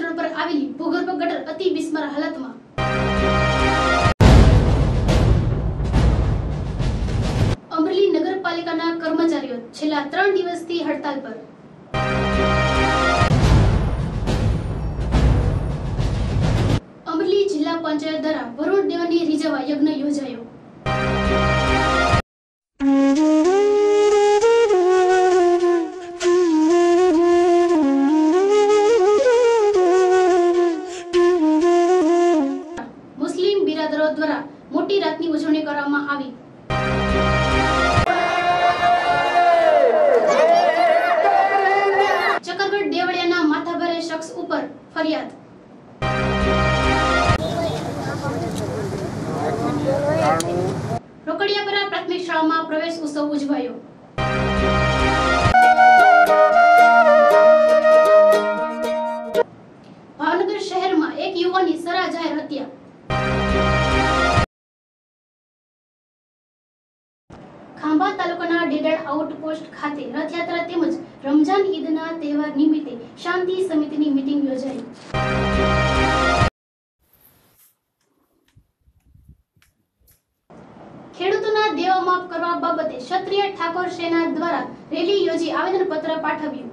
Road પર આવેલી ભૂગર્ભ ગટર અતિ બિસ્માર હાલતમાં। અમરેલી નગરપાલિકાના કર્મચારીઓ છેલ્લા 3 દિવસથી હડતાલ પર। અમરેલી જિલ્લા પંચાયત દ્વારા વરુણ દેવની રીઝવવા યજ્ઞ યોજાયો। મુસ્લિમ બિરાદરો દ્વારા મોટી રાતની ઉજવણી કરવામાં આવી। ચક્કરગઢ દેવળિયાના માથાભારે શખ્સ ઉપર ફરિયાદ। રોકડિયાપરા પ્રાથમિક શાળામાં પ્રવેશ ઉત્સવ ઉજવાયો। ભાવનગર શહેરમાં એક યુવાનની સરા જાહેર હત્યા। ખાંભા તાલુકાના ડેડાળ આઉટપોસ્ટ ખાતે રથયાત્રા તેમજ રમજાન ઈદના તહેવાર નિમિત્તે શાંતિ સમિતિની મીટિંગ યોજાઈ। ખેડૂતોના દેવા માફ કરવા બાબતે ક્ષત્રિય ઠાકોર સેના દ્વારા રેલી યોજી આવેદનપત્ર પાઠવ્યું।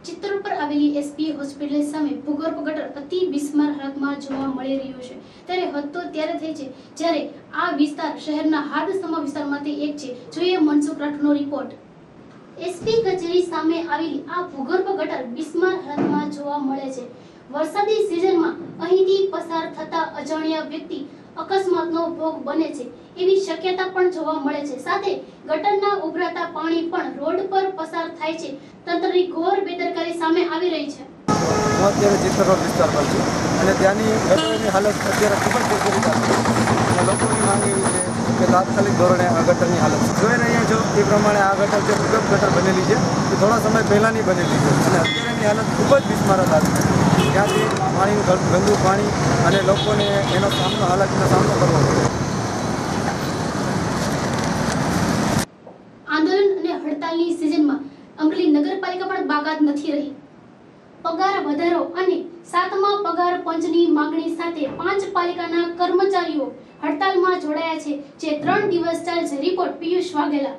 ચિત્તોડ પર આવેલી એસપી હોસ્પિટલ સામે ભૂગર્ભ ગટર અતિ બિસ્માર હાલતમાં જોવા મળી રહ્યું છે। ત્યારે હદ તો ત્યારે થઈ છે જ્યારે આ વિસ્તાર શહેરના હાર્દસમા વિસ્તારમાંથી એક છે। જોઈએ મનસુખ રાઠોડનો રિપોર્ટ। એસપી કચેરી સામે આવેલી આ ભૂગર્ભ ગટર બિસ્માર હાલતમાં જોવા મળે છે। વરસાદી સિઝનમાં અહીંથી પસાર થતા અજાણ્યા વ્યક્તિ અકસ્માતનો ભોગ બને છે એવી શક્યતા પણ જોવા મળે છે। સાથે ગટરના ઉભરાતા પાણી પણ રોડ પર પસાર થાય છે। તંત્રની ઘોર બેદરકારી સામે આવી રહી છે। હું અત્યારે ચિત્તોડ વિસ્તાર પર છું અને ત્યાંની ગટરની હાલત અત્યારે ખૂબ જ બેચેરી છે અને લોકોની માંગ એવી છે કે તાત્કાલિક ધોરણે આ ગટરની હાલત જોઈ રહ્યા છો એ પ્રમાણે આ ગટર જે ભૂગર્ભ ગટર બનેલી છે એ થોડા સમય પહેલાંની બનેલી છે અને અત્યારેની હાલત ખૂબ જ બિસ્માર હાલત છે। ત્યાંથી પાણીનું ગંદુ પાણી અને લોકોને એનો હાલાકીનો સામનો કરવો પડે। આંદોલન અને હડતાલની સિઝનમાં અમરેલી નગરપાલિકા પણ બાકાત નથી રહી। પગાર વધારો અને 7મા પગાર પંચની માંગણી સાથે 5 પાલિકાના કર્મચારીઓ હડતાલમાં જોડાયા છે જે 3 દિવસ ચાલશે। રિપોર્ટ પિયુષ વાઘેલા।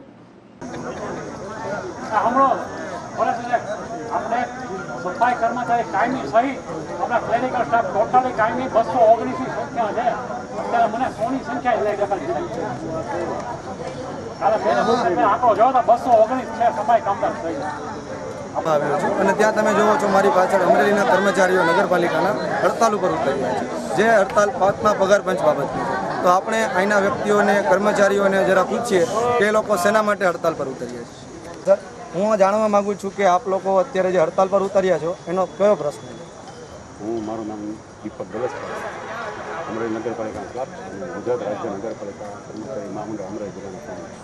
सफाई कर्मचारी कायमी सहित अपना क्लिनिकल स्टाफ टोटली कायमी 219 की संख्या है। अत्यारे मने 100 ની संख्या લઈ દેખાડી છે। કારણ કે આંકડો જોવો તો 219 છે સફાઈ કામદાર થઈ આવ્યો છું અને ત્યાં તમે જોવો છો મારી પાછળ અમરેલીના કર્મચારીઓ નગરપાલિકાના હડતાલ ઉપર ઉતર્યા છે જે હડતાલ 5મા પગાર પંચ બાબતની છે। તો આપણે અહીંના વ્યક્તિઓને કર્મચારીઓને જરા પૂછીએ કે એ લોકો શેના માટે હડતાલ પર ઉતર્યા છે। હું જાણવા માંગુ છું કે આપ લોકો અત્યારે જે હડતાલ પર ઉતર્યા છો એનો કયો પ્રશ્ન છે? મારું નામ દીપક ગલસ છે, અમરેલી નગરપાલિકાના ક્લાર્ક અને ગુજરાત રાજ્ય નગરપાલિકા કર્મચારી મહામંડળ અમરેલી જિલ્લાના પ્રમુખ।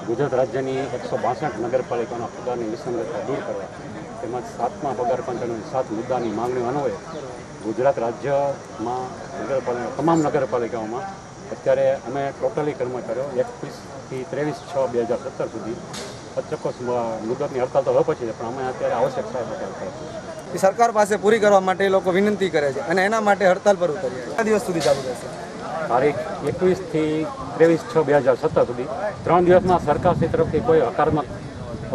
ગુજરાત રાજ્યની 162 નગરપાલિકાના પગારની વિસંગતતા દૂર કરવા તેમજ 7મા પગાર પંચ અને 7 મુદ્દાની માંગણીઓ અન્વયે ગુજરાત રાજ્યમાં નગરપાલિકા તમામ નગરપાલિકાઓમાં અત્યારે અમે ટોટલી કર્મચારીઓ 21 થી 23/6/2017 સુધી ચોક્કસ મુદતની હડતાલ તો હવે પછી છે પણ અમે અત્યારે આવશ્યક સહાય સરકાર પાસે પૂરી કરવા માટે લોકો વિનંતી કરે છે અને એના માટે હડતાલ પર ઉતર્યા છે। કેટલા દિવસ સુધી ચાલુ રહેશે? તારીખ 21 થી 23/6/2017 સુધી 3 દિવસમાં સરકારશ્રી તરફથી કોઈ હકારાત્મક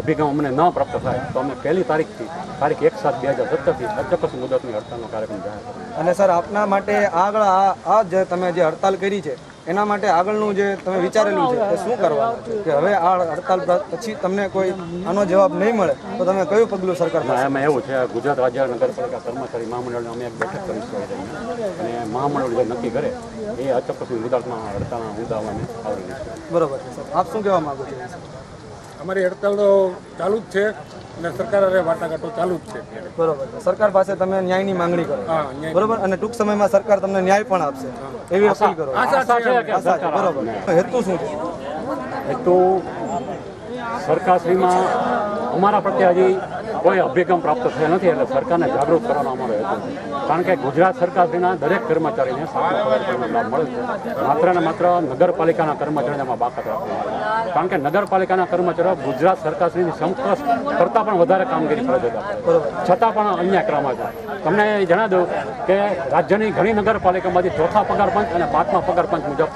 અભિગમ અમને ન પ્રાપ્ત થાય તો અમે પહેલી તારીખથી તારીખ 1/7/2017 થી અચોક્કસ મુદતની હડતાલનો કાર્યક્રમ જાહેર કરીશું। અને સર આપના માટે આગળ આ જે તમે જે હડતાલ કરી છે એના માટે આગળનું જે તમે વિચારેલું છે એ શું કરવાનું છે કે હવે આ હડતાલ પછી તમને કોઈ આનો જવાબ નહીં મળે તો તમે કયું પગલું સરકાર પાસે? એમાં એવું છે ગુજરાત રાજ્ય નગરપાલિકા કર્મચારી મહામંડળને અમે એક બેઠક કરીશું અને મહામંડળ જે નક્કી કરે એ અચોક્કસની મુદતમાં હડતાલના મુદ્દાઓ અમે આવરી લઈશું। બરોબર છે સર, આપ શું કહેવા માગો છો? અમારી હડતાલ તો ચાલુ જ છે અને સરકાર અરે વાટાઘાટો ચાલુ જ છે। બરોબર છે, સરકાર પાસે તમે ન્યાયની માંગણી કરો બરોબર અને ટૂંક સમયમાં સરકાર તમને ન્યાય પણ આપશે એવી અપીલ કરો। બરોબર, હેતુ શું છે? હેતુ સરકારશ્રીમાં અમારા પ્રત્યે હજી કોઈ અભિગમ પ્રાપ્ત થયા નથી એટલે સરકારને જાગૃત કરવાનો અમારો હેતુ છે। કારણ કે ગુજરાત સરકારશ્રીના દરેક કર્મચારીને 7મા પગાર પંચનો લાભ મળે છે, માત્ર ને માત્ર નગરપાલિકાના કર્મચારીને એમાં બાકાત રાખવામાં આવે છે। કારણ કે નગરપાલિકાના કર્મચારીઓ ગુજરાત સરકારશ્રીની સમકક્ષ કરતાં પણ વધારે કામગીરી ફરજિયાત આપે છતાં પણ અન્યાય કરવામાં છે. તમને જણાવી દઉં કે રાજ્યની ઘણી નગરપાલિકામાંથી ચોથા પગાર પંચ અને પાંચમા પગાર પંચ મુજબ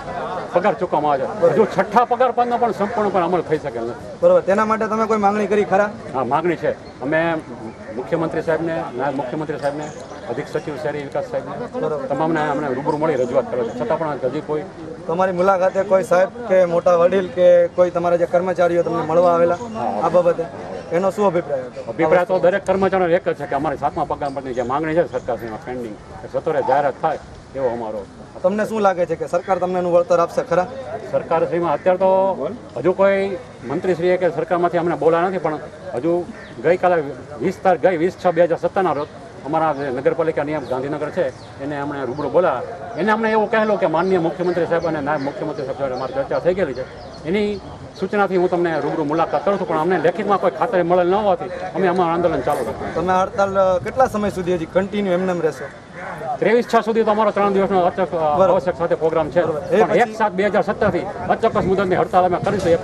પગાર ચૂકવવામાં આવે છે. હજુ છઠ્ઠા પગાર પંચનો પણ સંપૂર્ણપણે અમલ થઈ શકે નથી. બરોબર, તેના માટે તમે કોઈ માંગણી કરી ખરા? હા, માગણી છે. અમે મુખ્યમંત્રી સાહેબને, નાયબ મુખ્યમંત્રી સાહેબને, અધિક સચિવ શહેરી વિકાસ સાહેબને તમામને અમને રૂબરૂ મળી રજૂઆત કરે છે, છતાં પણ હજી કોઈ તમારી મુલાકાતે કોઈ સાહેબ કે મોટા વડીલ કે કોઈ તમારા જે કર્મચારીઓ તમને મળવા આવેલા આ બાબતે એનો શું અભિપ્રાય હતો? અભિપ્રાય તો દરેક કર્મચારીનો એક જ છે કે અમારી સાતમા પગાર પંચની જે માંગણી છે સરકારશ્રીમાં પેન્ડિંગ સત્વરે જાહેરાત થાય એવો અમારો. તમને શું લાગે છે કે સરકાર તમને એનું વળતર આપશે ખરા? સરકારશ્રીમાં અત્યારે તો હજુ કોઈ મંત્રીશ્રીએ કે સરકારમાંથી અમને બોલ્યા નથી, પણ હજુ ગઈકાલે 20/6/2017 રોજ અમારા જે નગરપાલિકા નિયમ ગાંધીનગર છે એને અમને રૂબરૂ બોલ્યા. એને અમને એવું કહેલું કે માનનીય મુખ્યમંત્રી સાહેબ અને નાયબ મુખ્યમંત્રી સાહેબ સાથે મારી ચર્ચા થઈ ગયેલી છે. એની સૂચનાથી હું તમને રૂબરૂ મુલાકાત કરું છું, પણ અમને લેખિતમાં કોઈ ખાતરી મળેલ ન હોવાથી અમે અમારું આંદોલન ચાલુ રાખ્યું. તમે હડતાલ કેટલા સમય સુધી હજી કન્ટિન્યુ એમને રહેશો? 23/6 સુધી તો અમારો 3 દિવસનો આવશ્યક સાથે પ્રોગ્રામ છે, પણ 1/7/2017 થી અચોક્કસ મુદતની હડતાલ અમે કરીશું. એ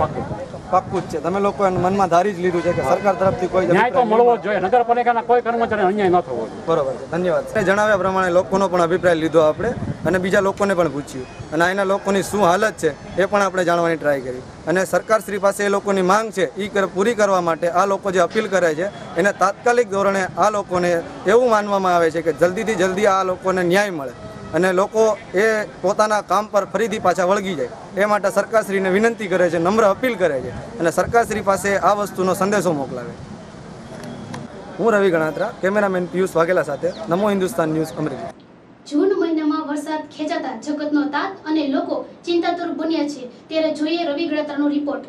પાક્કું જ છે. તમે લોકો મનમાં ધારી જ લીધું છે કે સરકાર તરફથી કોઈ ન્યાય તો મળવો જ જોઈએ, નગરપાલિકાના કોઈ કર્મચારી અન્યાય ન થવો જોઈએ. બરોબર છે, ધન્યવાદ. જણાવ્યા પ્રમાણે લોકોનો પણ અભિપ્રાય લીધો આપણે અને બીજા લોકોને પણ પૂછ્યું અને અહીંના લોકોની શું હાલત છે એ પણ આપણે જાણવાની ટ્રાય કરી અને સરકારશ્રી પાસે એ લોકોની માંગ છે એ પૂરી કરવા માટે આ લોકો જે અપીલ કરે છે એને તાત્કાલિક ધોરણે આ લોકોને એવું માનવામાં આવે છે કે જલ્દીથી જલ્દી આ લોકોને ન્યાય મળે અને લોકો એ પોતાના કામ પર ફરીથી પાછા વળગી જાય એ માટે સરકારશ્રીને વિનંતી કરે છે, નમ્ર અપીલ કરે છે અને સરકારશ્રી પાસે આ વસ્તુનો સંદેશો મોકલાવે. હું રવિ ગણાત્રા, કેમેરામેન પિયુષ વાઘેલા સાથે, નમો હિન્દુસ્તાન ન્યૂઝ, અમરેલી. જૂન મહિનામાં વરસાદ ખેંચાતા જગતનો તાત અને લોકો ચિંતાતુર બન્યા છે, ત્યારે જોઈએ રવિ ગણાત્રાનો રિપોર્ટ.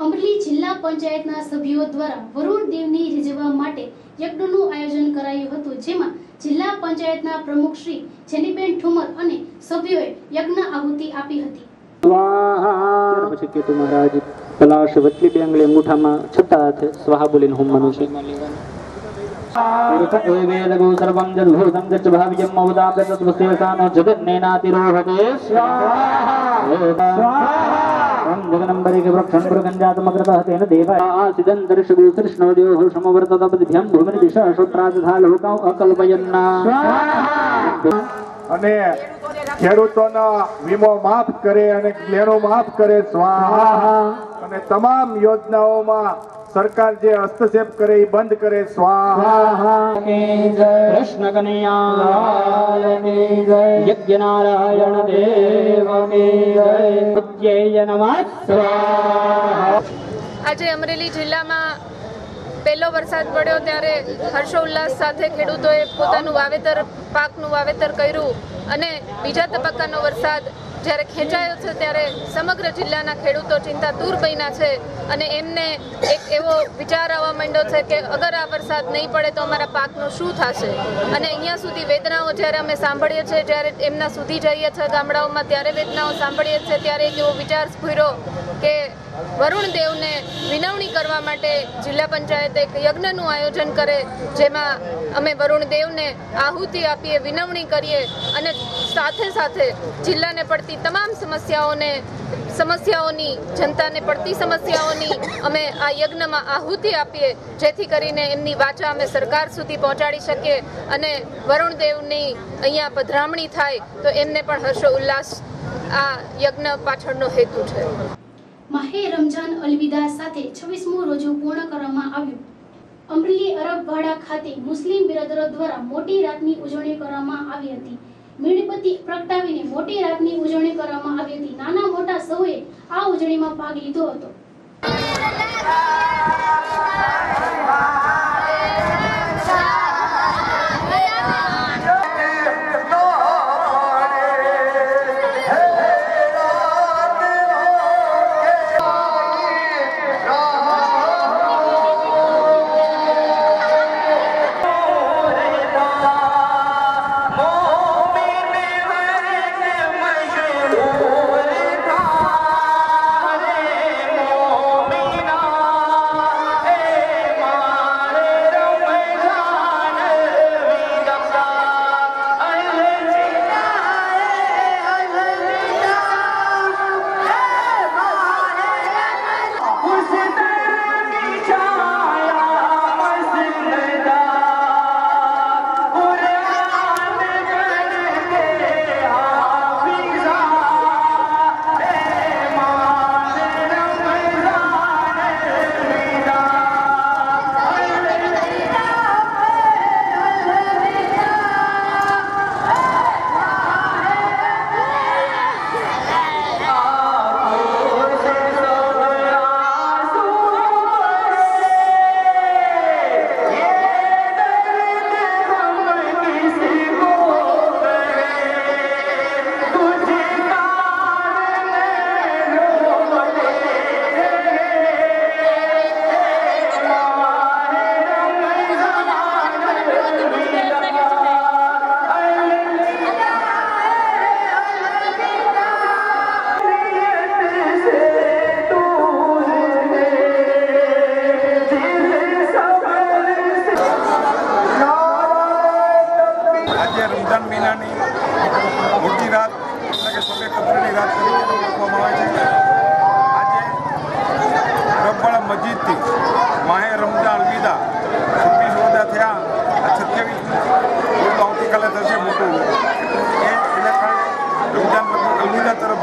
અમરેલી જિલ્લા પંચાયતના સભ્યો દ્વારા વરુણ દેવની રીઝવવા માટે યજ્ઞનું આયોજન કરાયું હતું, જેમાં જિલ્લા પંચાયતના પ્રમુખ શ્રી જેનીબેન ઠુમર અને સભ્યોએ યજ્ઞ આહુતિ આપી હતી. પછી કેતુ મહારાજ કલાશ વચલી બે આંગળી અંગૂઠામાં છઠ્ઠા હાથે સ્વાહા બોલીને હોમવાનું છે. વેદગો સર્વં જડભૂતં ગચ્છ ભાવ્યમ અવદાપ્યતત્વશેષાનો જગન્નેનાતિરોહતે સ્વાહા. ઓમ જગન્નંબરિકે વૃક્ષં પુરગંજાતમગ્રતઃ તેન દેવાય સિદં દર્શગો કૃષ્ણોદયો સમવર્તતપદભ્યં ભુવન દિશા શ્રોત્રાદધા લોકં અકલ્પયન્ના. અને ખેડૂતોનો વીમો માફ કરે અને લેણો માફ કરે સ્વાહા. અને તમામ યોજનાઓમાં સરકાર જે હસ્તક્ષેપ કરે એ બંધ કરે સ્વાહા. કૃષ્ણ કનૈયા યજ્ઞનારાયણ દેવ નમઃ સ્વાહા. આજે અમરેલી જિલ્લામાં પહેલો વરસાદ પડ્યો ત્યારે હર્ષોલ્લાસ સાથે ખેડૂતોએ પોતાનું વાવેતર, પાકનું વાવેતર કર્યું અને બીજા તબક્કાનો વરસાદ જ્યારે ખેંચાયો છે ત્યારે સમગ્ર જિલ્લાના ખેડૂતો ચિંતાતુર બન્યા છે અને એમને એક એવો વિચાર આવવા માંડ્યો છે કે અગર આ વરસાદ નહીં પડે તો અમારા પાકનું શું થશે. અને અહીંયા સુધી વેદનાઓ જ્યારે અમે સાંભળીએ છીએ, જ્યારે એમના સુધી જઈએ છીએ ગામડાઓમાં, ત્યારે વેદનાઓ સાંભળીએ છીએ ત્યારે એક એવો વિચાર સ્ફુર્યો કે વરુણ દેવને વિનવણી કરવા માટે જિલ્લા પંચાયત એક યજ્ઞનું આયોજન કરે, જેમાં અમે વરુણ દેવને આહુતિ આપીએ, વિનવણી કરીએ અને સાથે સાથે જિલ્લાને પડતી તમામ સમસ્યાઓની જનતાને પડતી સમસ્યાઓની અમે આ યજ્ઞમાં આહુતિ આપીએ, જેથી કરીને એમની વાચા અમે સરકાર સુધી પહોંચાડી શકીએ અને વરુણ દેવની અહીંયા પધરામણી થાય તો એમને પણ હર્ષો ઉલ્લાસ આ યજ્ઞ પાછળનો હેતુ છે. માહે રમઝાન અલવિદા સાથે 26મું રોજુ પૂર્ણ કરવામાં આવ્યું. અમરેલી અરબવાડા ખાતે મુસ્લિમ બિરાદરો દ્વારા મોટી રાતની ઉજવણી કરવામાં આવી હતી. મીણબત્તી પ્રગટાવીને મોટી રાતની ઉજવણી કરવામાં આવી હતી. નાના મોટા સૌએ આ ઉજવણીમાં ભાગ લીધો હતો.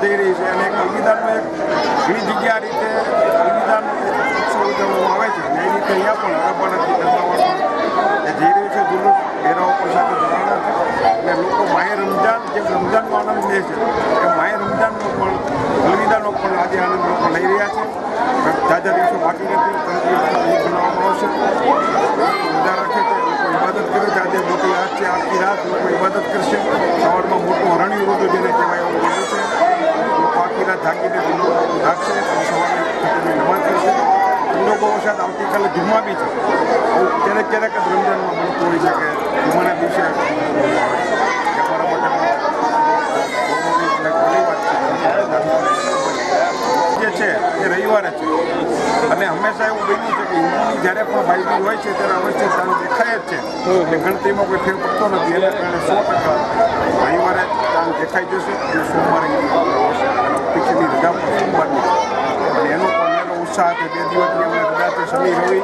જઈ રહી છે અને અલવિદાનો એક ઘણી જગ્યા આ રીતે અલવિદાનો ઉત્સવ ઉજવવામાં આવે છે અને એ રીતે અહીંયા પણ હરપાડાથી દર્શાવવાનું એ જઈ રહ્યું છે જુલુસ ઘેરાઓ પણ સાથે જોડાણા છે અને લોકો માહે રમજાન જેમ રમજાનનો આનંદ લે છે એ માહે રમજાનનો પણ અલવિદાનો પણ આજે આનંદ લોકો લઈ રહ્યા છે. જાજા દિવસો બાકી નથી, 3 દિવસ બનાવવામાં આવશે. મજા રાખે છે, લોકો ઇબાદત કરે છે. આજે મોટી રાત છે, આખી રાત લોકો ઇબાદત કરશે. સવારમાં મોટું હરણ્યું રોજો જેને કહેવાય એવું કહેવું છે. લોકો આખી રાત જાગીને રાખશે, સવારે નમાઝ કરશે. લોકો વરસાદ આવતીકાલે જુમ્મા બી છે. આવું ક્યારેક ક્યારેક જ રમજાનમાં બનતું હોય છે કે જુમ્માના દિવસે અમારા માટે જે છે એ રવિવારે છે અને હંમેશા એવું બન્યું છે કે હિન્દુની જ્યારે પણ ભાઈબીજ હોય છે ત્યારે અવશ્ય ચાંદ દેખાય જ છે. એટલે ગણતરીમાં કોઈ ફેર પડતો નથી. એના કારણે 100% રવિવારે ચાંદ દેખાઈ જશે અને સોમવારે પીછીની રજા પણ સોમવારની છે અને એનો પણ એનો ઉત્સાહ છે. 2 દિવસની અમને રજા છે, શનિ રવિ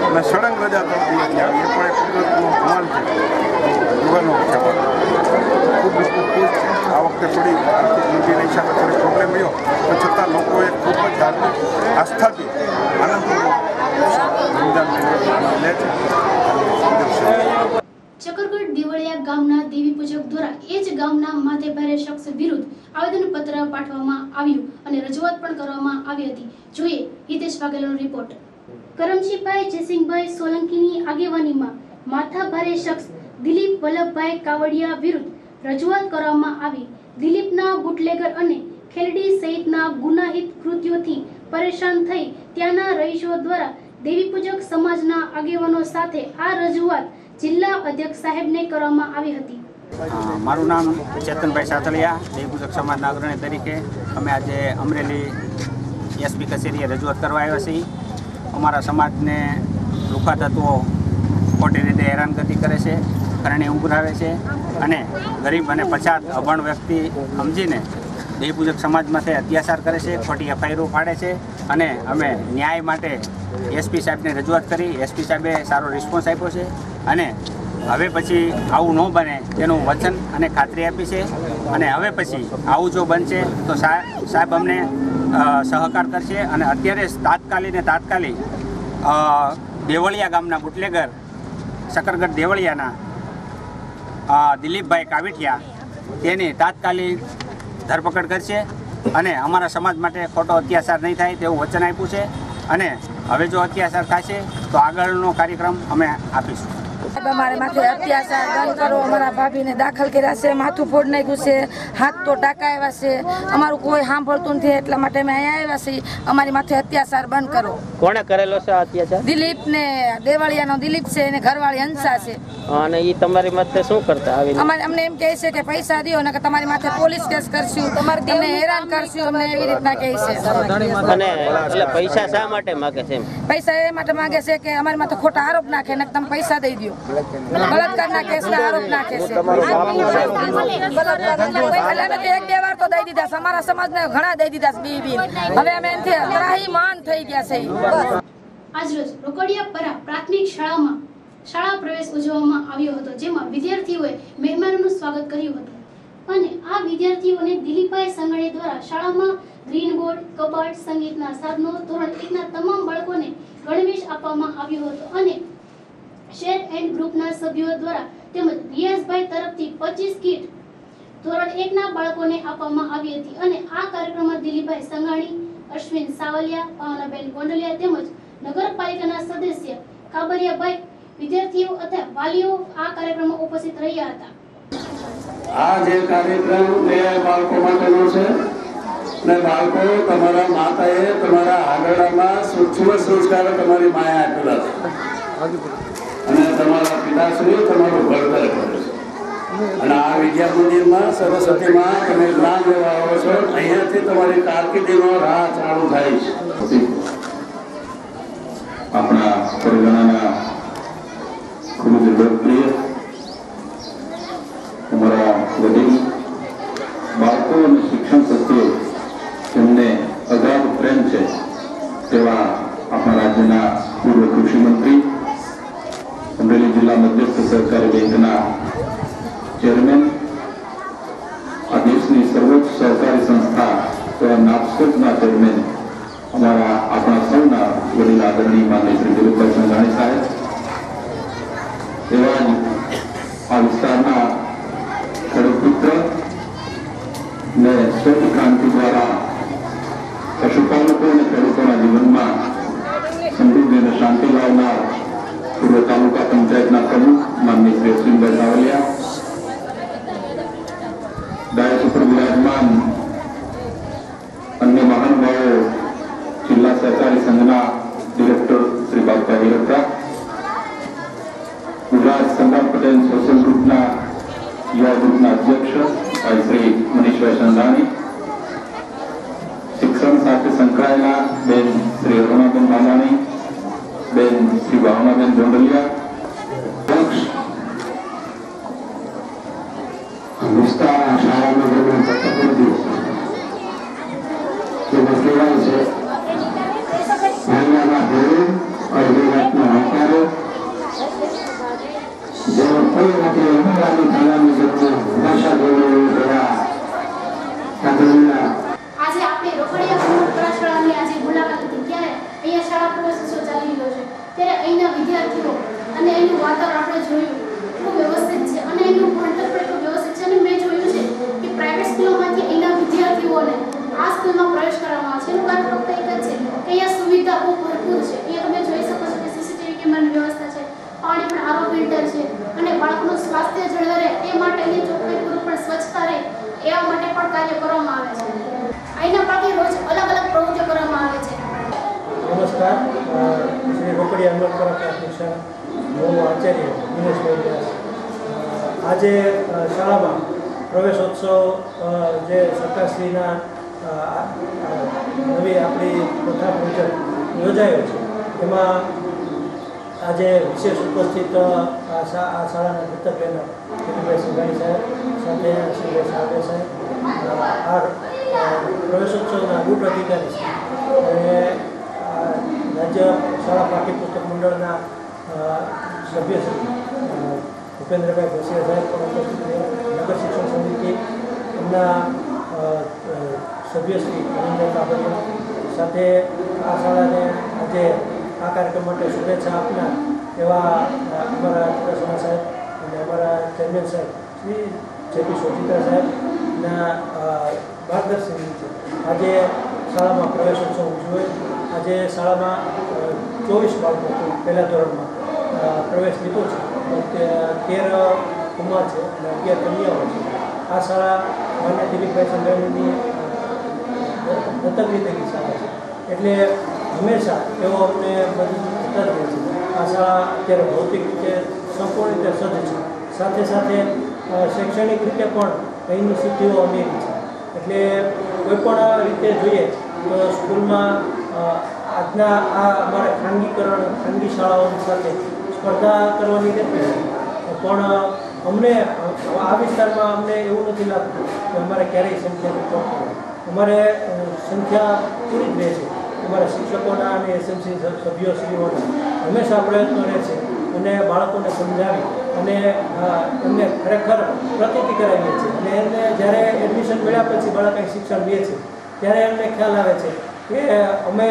અને સળંગ રજા 3 દિવસની આવી. એ પણ એક કુદરતનો કમાલ છે. જીવનનો છે ખૂબ ખુશ છે. આ વખતે થોડી આર્થિક મંદીના હિસાબે થોડી પ્રોબ્લેમ રહ્યો પણ છતાં લોકોએ ખૂબ જ ધાર્મિક આસ્થાથી આનંદપૂર્વક રમજાન લે છે. ચકરગઢ દેવળિયા ગામના દેવી પૂજક દ્વારા એ જ ગામના માથેભારે શખ્સ વિરુદ્ધ આવેદનપત્ર પાઠવવામાં આવ્યું અને રજૂઆત પણ કરવામાં આવી હતી. જોઈએ હિતેશ વાઘેલાનો રિપોર્ટ. કરમશીભાઈ જયસિંહભાઈ સોલંકીની આગેવાનીમાં માથાભારે શખ્સ દિલીપ વલ્લભભાઈ કાવડિયા વિરુદ્ધ રજૂઆત કરવામાં આવી. દિલીપના બુટલેગર અને ખેલડી સહિતના ગુનાહિત કૃત્યોથી પરેશાન થઈ ત્યાંના રહીશો દ્વારા દેવી પૂજક સમાજના આગેવાનો સાથે આ રજૂઆત જિલ્લા અધ્યક્ષ સાહેબને કરવામાં આવી હતી. મારું નામ ચેતનભાઈ સાતલિયા, દેવી પૂજક સમાજના અગ્રણી તરીકે અમે આજે અમરેલી એસપી કચેરીએ રજૂઆત કરવા આવ્યા છીએ. અમારા સમાજને લુખા તત્વો ખોટી રીતે હેરાનગતિ કરે છે, કરણી ઉઘરાવે છે અને ગરીબ અને પછાત અભણ વ્યક્તિ સમજીને દેવી પૂજક સમાજમાંથી અત્યાચાર કરે છે, ખોટી એફઆઈઆરો ફાડે છે અને અમે ન્યાય માટે એસપી સાહેબને રજૂઆત કરી. એસપી સાહેબે સારો રિસ્પોન્સ આપ્યો છે અને હવે પછી આવું ન બને તેનું વચન અને ખાતરી આપી છે અને હવે પછી આવું જો બનશે તો સાહેબ અમને સહકાર કરશે અને અત્યારે તાત્કાલિક દેવળિયા ગામના બુટલેગર શકરગઢ દેવળિયાના દિલીપભાઈ કાવિઠિયા તેની તાત્કાલિક ધરપકડ કરશે અને અમારા સમાજ માટે ખોટો અત્યાચાર નહીં થાય તેવું વચન આપ્યું છે અને હવે જો અત્યાચાર થશે તો આગળનો કાર્યક્રમ અમે આપીશું. અમારે માથે અત્યાચાર બંધ કરો. અમારા ભાભીને દાખલ કર્યા છે, માથું ફોડ નાખ્યું છે, હાથ તો ટાંકા આવ્યા છે. અમારું કોઈ સાંભળતું નથી એટલા માટે અમે અહીંયા આવ્યા છીએ. અમારી માથે અત્યાચાર બંધ કરો. કોણે કરેલો છે અત્યાચાર? દિલીપ ને દેવળિયાનો દિલીપ છે અને ઘરવાળી હંસા છે. અને એ તમારી માથે શું કરતા આવીને? અમને એમ કહે છે કે પૈસા દો ને તમારી માથે પોલીસ કેસ કરશું, તમને હેરાન કરશું, અમને એવી રીતના કહે છે. અને એટલે પૈસા શા માટે માંગે છે? પૈસા એ માટે માંગે છે કે અમારી માથે ખોટા આરોપ નાખે ને તમે પૈસા દઈ દો. બળાત્કારના કેસના આરોપ નાખે છે. અમે 1-2 વાર તો દઈ દીધા. અમારા સમાજને ઘણા દઈ દીધા. હવે અમે એમથી ત્રાહીમાન થઈ ગયા છે. આજરોજ રોકડિયાપરા પ્રાથમિક શાળામાં શાળા પ્રવેશ ઉજવવામાં આવ્યો હતો, જેમાં વિદ્યાર્થીઓએ મહેમાનોનું સ્વાગત કર્યું હતું અને આ વિદ્યાર્થીઓને દિલીપભાઈ સંઘાણી દ્વારા શાળામાં ગ્રીન બોર્ડ, કબાટ, સંગીતના સાધનો, ધોરણ 1ના તમામ બાળકોને ગણવેશ આપવામાં આવ્યો હતો અને શેર એન્ડ ગ્રુપના સભ્યો દ્વારા તેમજ રિયાઝભાઈ તરફથી 25 કીટ ધોરણ 1ના બાળકોને આપવામાં આવી હતી અને આ કાર્યક્રમમાં દિલીપભાઈ સંઘાણી, અશ્વિન સાવલિયા, ભાવનાબેન ગોંડલિયા તેમજ નગરપાલિકાના સદસ્ય કાબરિયાભાઈ, વિદ્યાર્થીઓ તથા વાલીઓ આ કાર્યક્રમમાં ઉપસ્થિત રહ્યા હતા. આ જે કાર્યક્રમ એ બાળકો માટેનો છે અને બાળકો તમારા માતાએ તમારા આગળમાં સૂક્ષ્મ સંસ્કાર તમારી માયા આપેલા છે અને તમારા પિતાશ્રી તમારું ઘડતર કરે છે અને આ વિદ્યા મંદિરમાં સરસ્વતીમાં તમે જ્ઞાન લેવા આવો છો. અહીંયાથી તમારી કારકિર્દીનો રાહ ચાલુ થાય છે. આપણા પરિવારના ખૂબ જ લોકપ્રિય અમારા વડીલ બાળકો અને શિક્ષણ પ્રત્યે જેમને અગાધ પ્રેમ છે તેવા આપણા રાજ્યના પૂર્વ કૃષિ મંત્રી, અમરેલી જિલ્લા મધ્યસ્થ સહકારી બેંકના ચેરમેન, આ દેશની સર્વોચ્ચ સહકારી સંસ્થા નાપસોદના ચેરમેન અમારા આપણા સૌના વડીલ આદરણીય માનનીય શ્રી દિલીપભાઈ સંઘાણી સાહેબ, એવા જ આ વિસ્તારના ખેડૂત પુત્ર ને શ્વેત ક્રાંતિ દ્વારા પશુપાલકો અને ખેડૂતોના જીવનમાં સમૃદ્ધિ અને શાંતિ લાવનાર પૂર્વ તાલુકા પંચાયતના પ્રમુખ માનનીય શ્રી અશ્વિનભાઈ સાવલિયા, ડાયસ ઉપર વિરાજમાન અન્ય મહાનુભાવો, જિલ્લા સહકારી સંઘના ડિરેક્ટર શ્રી બાબુભાઈ હિરપરા, ગુજરાત સરદાર પટેલ સોશિયલ ગ્રુપના યુવા ગ્રુપના અધ્યક્ષ ભાઈ શ્રી મનીષભાઈ સંધાણી, શિક્ષણ સાથે સંકળાયેલા બેન શ્રી અરુણાબેન માલાણી, બેન શ્રી ભાવનાબેન જોંડલિયા, વિસ્તારના શાળામાં જેમણે તત્પરથી જે બદલાય છે મહિનાના ધોરણ અડધી રાતના હકારો જેઓ કોઈ નથી ઉમેરાની થવાની જરૂર ભાષા બોલવું જરા આજે આપણે રોકડિયા કળાશાળાની આજે મુલાકાત હતી ત્યારે અહીંયા શાળા પ્રવેશોત્સવ ચાલી રહ્યો છે ત્યારે અહીંના વિદ્યાર્થીઓ અને એનું વાતાવરણ આપણે જોયું એટલું વ્યવસ્થિત છે અને એનું ભણતર પણ એટલું વ્યવસ્થિત છે અને મેં જોયું છે કે પ્રાઇવેટ સ્કૂલોમાંથી અહીંના વિદ્યાર્થીઓને આ સ્કૂલમાં પ્રવેશ કરવામાં આવે છે. એનું કારણ ફક્ત એક જ છે કે અહીંયા સુવિધા બહુ ભરપૂર છે. અહીંયા તમે જોઈ શકો છો કે સીસીટીવી કેમેરાની વ્યવસ્થા છે, પાણી પણ આરો ફિલ્ટર છે અને બાળકનું સ્વાસ્થ્ય જળવાઈ રહે એ માટેની ચોખ્ખાઈપૂર્વક પણ સ્વચ્છતા રહે એવા માટે પણ કાર્ય કરવામાં આવે છે. અહીંના બાળકો રોજ અલગ અલગ પ્રવૃત્તિઓ કરવામાં આવે છે. નમસ્કાર, શ્રી રોકડિયા અમલપરા પ્રાથમિક શાળા, હું આચાર્ય દિનેશભાઈ વ્યાસ. આજે શાળામાં પ્રવેશોત્સવ જે સરકારશ્રીના નવી આપણી પ્રથા મુજબ યોજાયો છે એમાં આજે વિશેષ ઉપસ્થિત આ શાળાના દત્તક બહેનો દિલીપભાઈ સંઘાણી સાહેબ સાથે શ્રી સાહેબ સાહેબ, આ પ્રવેશોત્સવના ગુટ અધિકારી છે અને રાજ્ય શાળા પાઠ્યપુસ્તક મંડળના સભ્ય શ્રી ભૂપેન્દ્રભાઈ ભસિયા સાહેબ પણ ઉપસ્થિત રહ્યા, નગર શિક્ષણ સમિતિ એમના સભ્યશ્રી અનિલભાઈ કાબરિયા સાથે આ શાળાને આજે આ કાર્યક્રમ માટે શુભેચ્છા આપનાર એવા અમારા ચુડાસમા સાહેબ અને અમારા ચેરમેન સાહેબ શ્રી જેપી સોજીતા સાહેબના માર્ગદર્શન છે. આજે શાળામાં પ્રવેશોત્સવ ઉજવ્યો. આજે શાળામાં 24 બાળકો પહેલા ધોરણમાં પ્રવેશ લીધો છે. 13 કુમાર છે અને 11 કન્યાઓ છે. આ શાળા માન્ય દિલીપભાઈ સંઘાણીની દત્તક લીધેલી શાળા છે એટલે હંમેશા એવો અમને બધું થતા જ રહે છે. આ શાળા અત્યારે ભૌતિક રીતે સંપૂર્ણ રીતે સજ્જ છે, સાથે સાથે શૈક્ષણિક રીતે પણ અહીંની સિદ્ધિઓ અનેક છે. એટલે કોઈપણ રીતે જોઈએ તો સ્કૂલમાં આજના આ અમારે ખાનગી શાળાઓની સાથે સ્પર્ધા કરવાની રહેતી છે, પણ અમને આ વિસ્તારમાં અમને એવું નથી લાગતું કે અમારે ક્યારેય સંખ્યાની પહોંચે. અમારે સંખ્યા પૂરી જ રહે છે. અમારા શિક્ષકોના અને એસએમસી સભ્યોશ્રીઓના હંમેશા પ્રયત્નો રહે છે અને બાળકોને સમજાવી અને એમને ખરેખર પ્રતીતિ કરાવીએ છીએ અને એમને જ્યારે એડમિશન મળ્યા પછી બાળક કંઈ શિક્ષણ લે છે ત્યારે એમને ખ્યાલ આવે છે કે અમે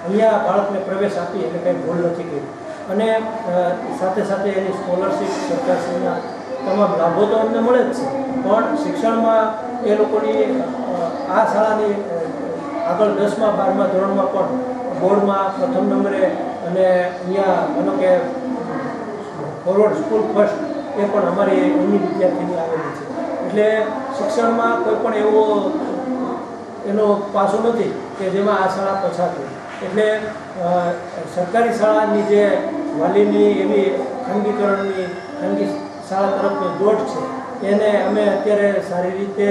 અહીંયા બાળકને પ્રવેશ આપીએ એટલે કંઈ ભૂલ નથી કરી અને સાથે સાથે એની સ્કોલરશીપ સરકારશ્રીના તમામ લાભો તો અમને મળે જ છે, પણ શિક્ષણમાં એ લોકોની આ શાળાની આગળ 10મા 12મા ધોરણમાં પણ બોર્ડમાં પ્રથમ નંબરે અને અહીંયા માનો કે ફોરવર્ડ સ્કૂલ ફર્સ્ટ એ પણ અમારી અહીંની વિદ્યાર્થીની આવેલી છે. એટલે શિક્ષણમાં કોઈ પણ એવો એનો પાસો નથી કે જેમાં આ શાળા પછાત હોય. એટલે સરકારી શાળાની જે વાલીની એવી ખાનગીકરણની ખાનગી શાળા તરફની દોડ છે એને અમે અત્યારે સારી રીતે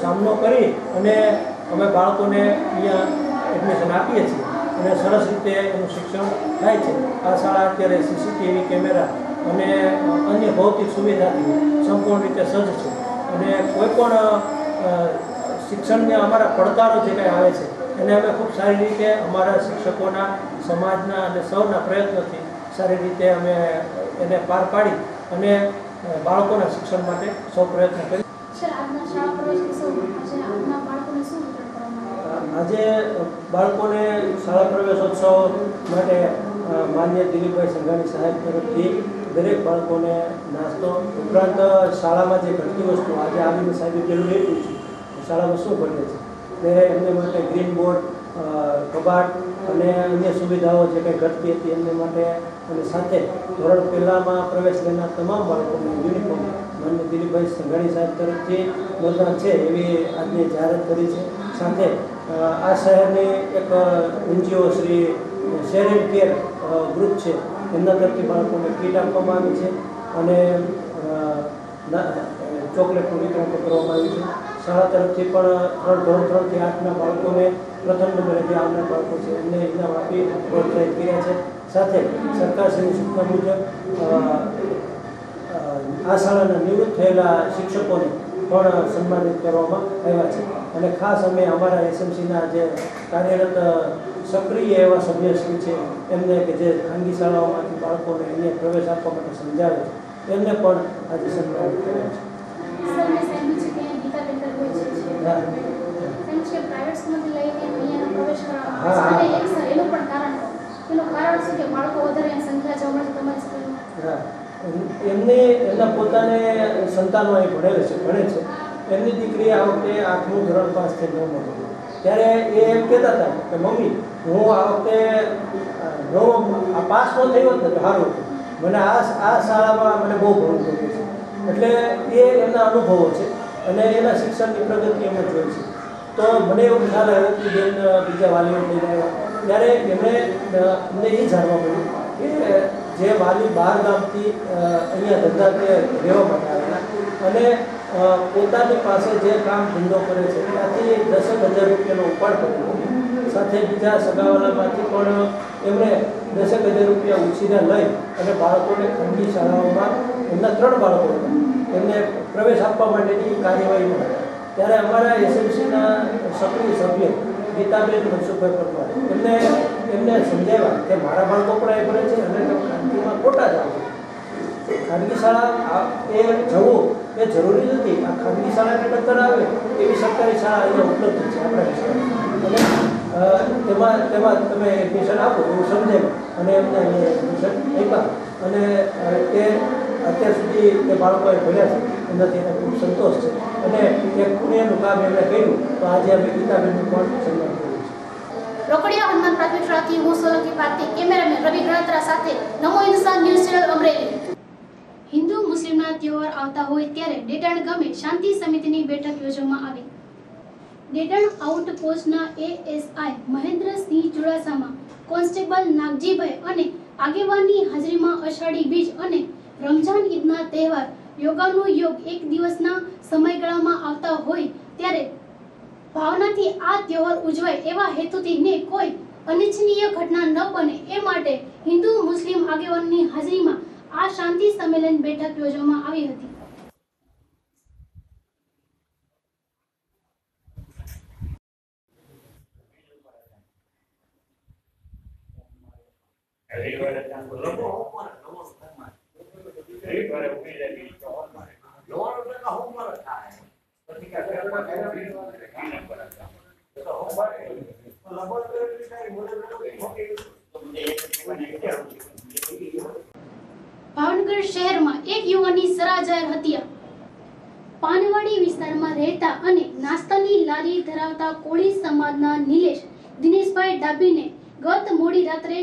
સામનો કરી અને અમે બાળકોને અહીંયા એડમિશન આપીએ છીએ અને સરસ રીતે એનું શિક્ષણ થાય છે. આ શાળા અત્યારે સીસીટીવી કેમેરા અને અન્ય ભૌતિક સુવિધાથી સંપૂર્ણ રીતે સજ્જ છે અને કોઈપણ શિક્ષણને અમારા પડકારો જે કંઈ આવે છે એને અમે ખૂબ સારી રીતે અમારા શિક્ષકોના, સમાજના અને સૌના પ્રયત્નોથી સારી રીતે અમે એને પાર પાડી અને બાળકોના શિક્ષણ માટે સૌ પ્રયત્ન કરી. સર, આજના શાળા પ્રવેશોત્સવ આજે આપના બાળકોને શું વિતરણ કરવામાં આજે બાળકોને શાળા પ્રવેશોત્સવ માટે માન્ય દિલીપભાઈ સંઘાણી સાહેબ તરફથી દરેક બાળકોને નાસ્તો ઉપરાંત શાળામાં જે ઘટતી વસ્તુ આજે આવીને સાહેબે પેલું એટલું છે શાળામાં શું ઘટે છે તે એમને માટે ગ્રીન બોર્ડ કબાટ અને અન્ય સુવિધાઓ જે કંઈ ઘટતી હતી એમને માટે અને સાથે ધોરણ પહેલામાં પ્રવેશ લેનાર તમામ બાળકોને યુનિફોર્મ માન્ય દિલીપભાઈ સંઘાણી સાહેબ તરફથી યોજના છે એવી આજની જાહેરાત કરી છે. સાથે આ શહેરની એક NGO Shri share and care group છે એમના તરફથી બાળકોને કીટ આપવામાં આવી છે અને ચોકલેટનું વિતરણ કરવામાં આવ્યું છે. શાળા તરફથી પણ ધોરણ 3 થી 8ના બાળકોને પ્રથમ નંબરે જે આવનાર બાળકો છે એમને ઇનામ આપી પ્રોત્સાહિત કર્યા છે. સાથે સરકારશ્રીની સૂચના મુજબ આ શાળાના નિવૃત્ત થયેલા શિક્ષકોને પણ સન્માનિત કરવામાં આવ્યા છે અને ખાસ અમે અમારા SMCના જે કાર્યરત સક્રિય એવા સભ્યશ્રી છે એમને કે જે ખાનગી શાળાઓમાંથી બાળકોને અહીંયા પ્રવેશ આપવા માટે સમજાવે છે એમને પણ આજે સન્માનિત કર્યા છે. એમના પોતાને સંતાનો અહીં ભણે છે. એમની દીકરી આ વખતે 8મું ધોરણ પાસ થઈ 9માં ત્યારે એ એમ કહેતા હતા કે મમ્મી હું આ વખતે પાસ ન થયો ને તો સારું મને આ શાળામાં મને બહુ ભણવું ગમે છે. એટલે એ એમના અનુભવો છે અને એના શિક્ષણની પ્રગતિ એમ જ હોય છે. તો મને એવું ખ્યાલ આવ્યો કે બેન બીજા વાલીઓ લઈને આવ્યા ત્યારે અમને એ જાણવા મળ્યું કે જે વાલી બહાર ગામથી અહીંયા ધંધા કે રહેવા માટે આવેલા અને પોતાની પાસે જે કામ ધંધો કરે છે ત્યાંથી 10,000 રૂપિયાનો ઉપાડ કર્યો. સાથે બીજા સગાવાલામાંથી પણ એમણે 10,000 રૂપિયા ઉછીના લઈ અને બાળકોને ખાનગી શાળાઓમાં એમના 3 બાળકો હતા એમને પ્રવેશ આપવા માટેની કાર્યવાહીમાં હતા. ત્યારે અમારા SMCના સક્રિય સભ્ય ગીતાબેન મનસુખભાઈ પરમાર એમને સમજાવ્યા કે મારા બાળકો પણ એ ભણે છે અને ખાનગીમાં ખોટા જ આવે. ખાનગી શાળા એ જવું એ જરૂરી નથી. આ ખાનગી શાળાને ટક્કર આવે એવી સરકારી શાળા અહીંયા ઉપલબ્ધ છે આપણા વિસ્તારમાં અને તેમાં તમે એડમિશન આપો એવું સમજાવ્યું અને એમને અહીંયા એડમિશન આપ્યા અને એ અત્યાર સુધી એ બાળકોએ ભણ્યા છે એનાથી એને ખૂબ સંતોષ છે અને એક પુણ્યનું કામ એમણે કર્યું તો આજે અમે ગીતાબેનનું પણ સન્માન કર્યું છે. રોકડિયા હનુમાન પ્રાથમિક શાળાથી હું સોલંકી ભારતી, કેમેરામેન રવિ ગણાત્રા સાથે નમો હિન્દુસ્તાન ન્યૂઝ ચેનલ અમરેલી. હિન્દુ મુસ્લિમના તહેવાર આવતા હોય ત્યારે ડેટાણ ગામે શાંતિ સમિતિની બેઠક યોજવામાં આવી. ડેટાણ આઉટપોસ્ટના ASI મહેન્દ્રસિંહ ચુડાસમા, કોન્સ્ટેબલ નાગજીભાઈ અને આગેવાનની હાજરીમાં અષાઢી બીજ અને રમઝાન ઈદના તહેવાર યોગાનો યોગ એક દિવસના સમયગાળામાં આવતા હોય ત્યારે ભાવનાથી આ તહેવાર ઉજવાય એવા હેતુથી ને કોઈ અનિચ્છનીય ઘટના ન બને એ માટે હિન્દુ મુસ્લિમ આગેવાનની હાજરીમાં આ શાંતિ સંમેલન બેઠક યોજવામાં આવી હતી. ભાવનગર શહેરમાં એક યુવાનની સરાજાહેર હત્યા. પાનવાડી વિસ્તારમાં રહેતા અને નાસ્તાની લારી ધરાવતા કોળી સમાજના નિલેશ દિનેશભાઈ ડાભીને ગત મોડી રાત્રે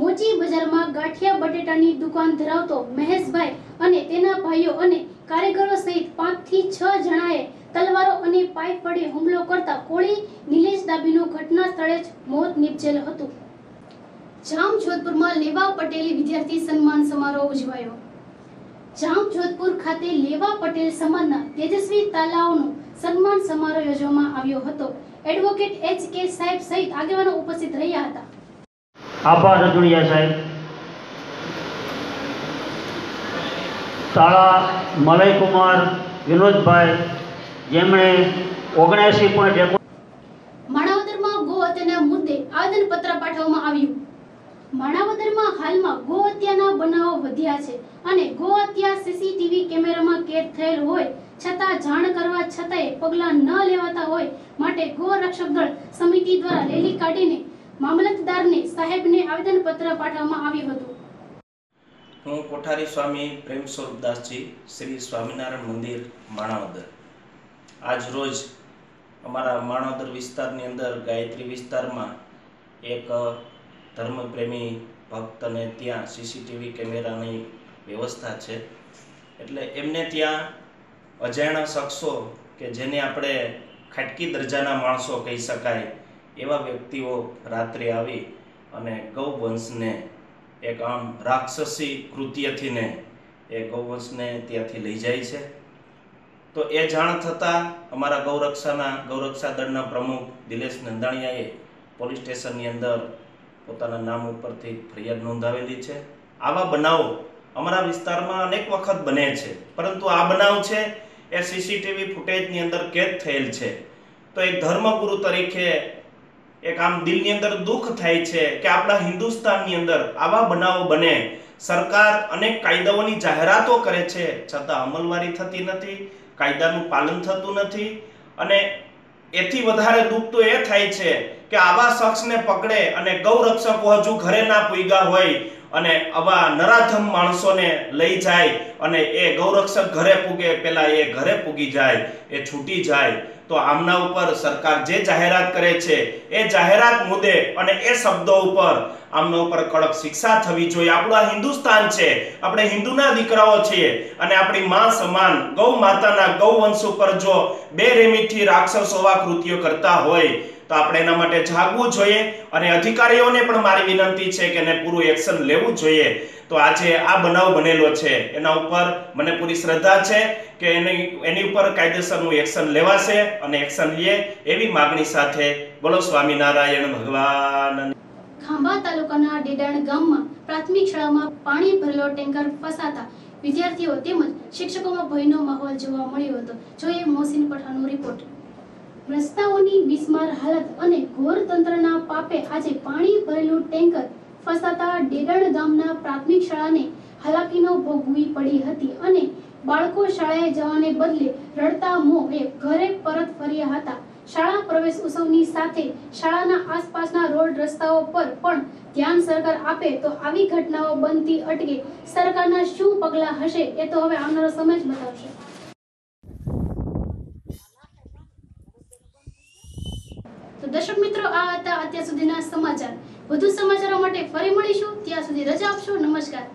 મોચી બજારમાં ગાંઠિયા બટેટાની દુકાન ધરાવતો મહેશભાઈ અને તેના ભાઈઓ અને કારીગરો સહિત 5 થી 6 જણાએ તલવારો અને પાઇપ વડે હુમલો કરતા કોળી નિલેશ ડાભીનું ઘટના સ્થળે જ મોત નીપજેલ હતું. જામજોધપુરમાં લેવા પટેલી વિદ્યાર્થી સન્માન સમારોહ ઉજવાયો. જામજોધપુર ખાતે લેવા પટેલ સમાજના તેજસ્વી તાલાઓનો સન્માન સમારોહ યોજવામાં આવ્યો હતો. એડવોકેટ HK સાહેબ સહિત આગેવાનો ઉપસ્થિત રહ્યા હતા. આભાર રજુડિયા સાહેબ. તાળા મલયકુમાર વિનોદભાઈ જેમણે 79.1 માણાવદરમાં ગો હત્યાના મુદ્દે આવેદનપત્ર પાઠવવામાં આવ્યું. માણાવદરમાં હાલમાં ગો હત્યાના બનાવો વધ્યા છે અને ગો હત્યા CCTV કેમેરામાં કેદ થયેલ હોય છતાં જાણ કરવા છતાંય પગલાં ન લેવાતા હોય માટે ગોરક્ષક દળ સમિતિ દ્વારા રેલી કાઢીને મામલતદારને સાહેબને આવેદનપત્ર પાઠવવામાં આવ્યું હતું. હું કોઠારી સ્વામી પ્રેમ સ્વરૂપદાસજી, શ્રી સ્વામિનારાયણ મંદિર, માણાવદર. આજ રોજ અમારા માણાવદર વિસ્તારની અંદર ગાયત્રી વિસ્તારમાં એક ધર્મપ્રેમી ભક્તને ત્યાં સીસીટીવી કેમેરાની વ્યવસ્થા છે. એટલે એમને ત્યાં અજાણ્યા શખ્સો કે જેને આપણે ખાટકી દરજાના માણસો કહી શકાય એવા વ્યક્તિઓ રાત્રે આવી અને ગૌવંશને એક આમ રાક્ષસી કૃત્યથી ને એ ગૌવંશને ત્યાંથી લઈ જાય છે. તો એ જાણ થતાં અમારા ગૌરક્ષા દળના પ્રમુખ દિલેશ નંદાણીયાએ પોલીસ સ્ટેશનની અંદર પોતાના નામ ઉપરથી ફરિયાદ નોંધાવેલી છે. આવા બનાવો અમારા વિસ્તારમાં અનેક વખત બને છે, પરંતુ આ બનાવ છે એ સીસીટીવી ફૂટેજની અંદર કેદ થયેલ છે. તો એક ધર્મગુરુ તરીકે એક આમ દિલની અંદર દુઃખ થાય છે કે આપણા હિન્દુસ્તાનની અંદર આવા બનાવો બને. સરકાર અનેક કાયદાઓની જાહેરાતો કરે છે, છતાં અમલવારી થતી નથી, કાયદાનું પાલન થતું નથી. અને એથી વધારે દુઃખ તો એ થાય છે કે આવા શખ્સને પકડે અને ગૌરક્ષકો હજુ ઘરે ના પૂગ્યા હોય અને આવા નરાધમ માણસોને લઈ જાય અને એ ગૌરક્ષક ઘરે પૂગે પેલા એ ઘરે પૂગી જાય, એ છૂટી જાય. તો આમના ઉપર સરકાર જે જાહેરાત કરે છે એ જાહેરાત મુદ્દે અને એ શબ્દો ઉપર આમના ઉપર કડક શિક્ષા થવી જોઈએ. આપણું આ હિન્દુસ્તાન છે, આપણે હિન્દુના દીકરાઓ છીએ અને આપણી માં સમાન ગૌ માતાના ગૌવંશ ઉપર જો બેરહેમીથી રાક્ષસો આવા કૃત્યો કરતા હોય તો આપણે એના માટે જાગવું જોઈએ. અને અધિકારીઓને પણ મારી વિનંતી છે કે એને પૂરું એક્શન લેવું જોઈએ. તો આજે આ બનાવ બનેલો છે એના ઉપર મને પૂરી શ્રદ્ધા છે કે એની ઉપર કાયદેસરનું એક્શન લેવાશે અને એક્શન લે એવી માગણી સાથે બોલો સ્વામિનારાયણ ભગવાન. ખાંભા તાલુકાના ડેડાણ ગામમાં પ્રાથમિક શાળામાં પાણી ભરેલો ટેન્કર ફસાતા વિદ્યાર્થીઓ તેમજ શિક્ષકોમાં ભયનો માહોલ જોવા મળ્યો હતો. જોઈએ મોહસિન પઠાણનો રિપોર્ટ. રસ્તાઓની બિસ્માર હાલત અને ઘોર તંત્રના પાપે આજે પાણી ભરેલું ટેન્કર ફસાતા ડેડાણ ગામના પ્રાથમિક શાળાને હાલાકીનો ભોગવવી પડી હતી અને બાળકો શાળાએ જવાને બદલે રડતા મોંએ ઘરે પરત ફર્યા હતા. શાળા પ્રવેશ ઉત્સવની સાથે શાળાના આસપાસના રોડ રસ્તાઓ પર પણ ધ્યાન સરકાર આપે તો આવી ઘટનાઓ બનતી અટકે. સરકારના શું પગલાં હશે એ તો હવે આવનારો સમય જ બતાવશે. તો દર્શક મિત્રો, આ હતા અત્યાર સુધીના સમાચાર. વધુ સમાચારો માટે ફરી મળીશું. ત્યાં સુધી રજા આપશો. નમસ્કાર.